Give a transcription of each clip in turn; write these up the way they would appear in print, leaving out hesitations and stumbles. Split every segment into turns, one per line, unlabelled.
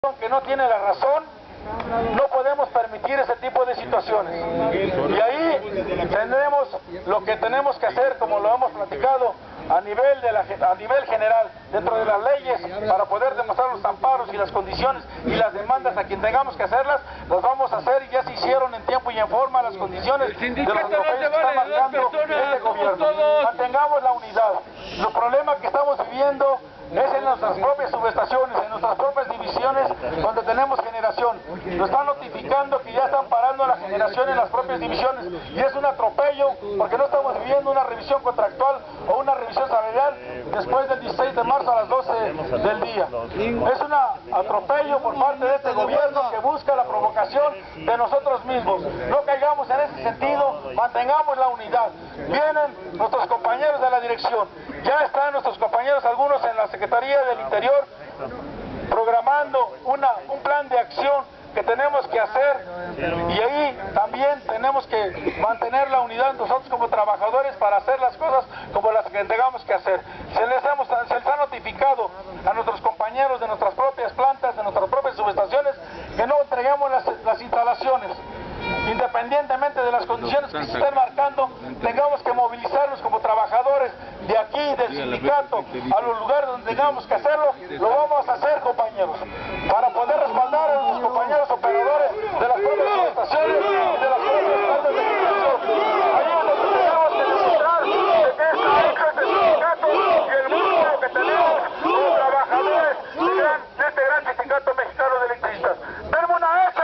que no tiene la razón, no podemos permitir ese tipo de situaciones. Y ahí tendremos lo que tenemos que hacer, como lo hemos platicado, a nivel general, dentro de las leyes, para poder demostrar los amparos y las condiciones y las demandas a quien tengamos que hacerlas, las vamos a hacer, y ya se hicieron en tiempo y en forma las condiciones de los atropellos que está marcando este gobierno. Mantengamos la unidad. Los problemas que estamos viviendo es en nuestras propias subestaciones, en nuestras propias divisiones, donde tenemos generación. Nos están notificando que ya están parando la generación en las propias divisiones, y es un atropello, porque no estamos viviendo una revisión contractual o una revisión salarial después del 16 de marzo a las 12 del día. Es un atropello por parte de este gobierno que busca la provocación de nosotros mismos. No caigamos en ese sentido, mantengamos la unidad. Vienen nuestros compañeros de la dirección, ya están nuestros compañeros, algunos en la Secretaría del Interior, programando un plan de acción que tenemos que hacer, y ahí también tenemos que mantener la unidad nosotros como trabajadores para hacer las cosas como las que tengamos que hacer. Se les ha notificado a nuestros compañeros de nuestras propias plantas, de nuestras propias subestaciones, que no entreguemos las instalaciones. Independientemente de las condiciones que se estén marcando, tengamos que movilizarnos como trabajadores de aquí, del sindicato, a los lugares donde tengamos que hacerlo. Lo vamos a hacer, compañeros, para poder respaldar a nuestros compañeros operadores de las propias estaciones y de las propias plantas de generación. Ahí es donde tenemos que demostrar de que este sindicato y el mundo que tenemos como trabajadores de este gran sindicato mexicano de electricistas. ¡Tenemos una S!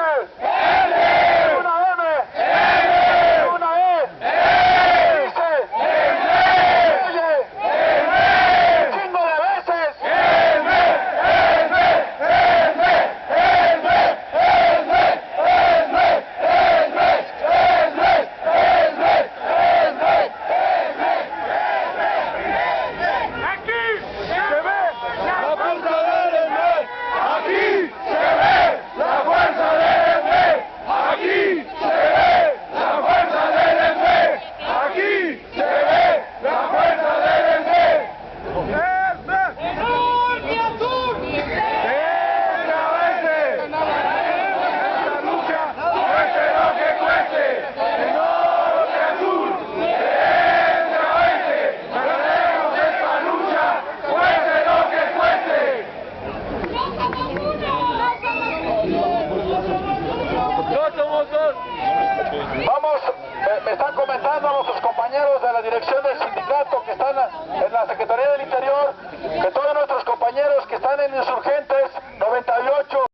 Me están comentando nuestros compañeros de la dirección del sindicato que están en la Secretaría del Interior, que todos nuestros compañeros que están en Insurgentes 98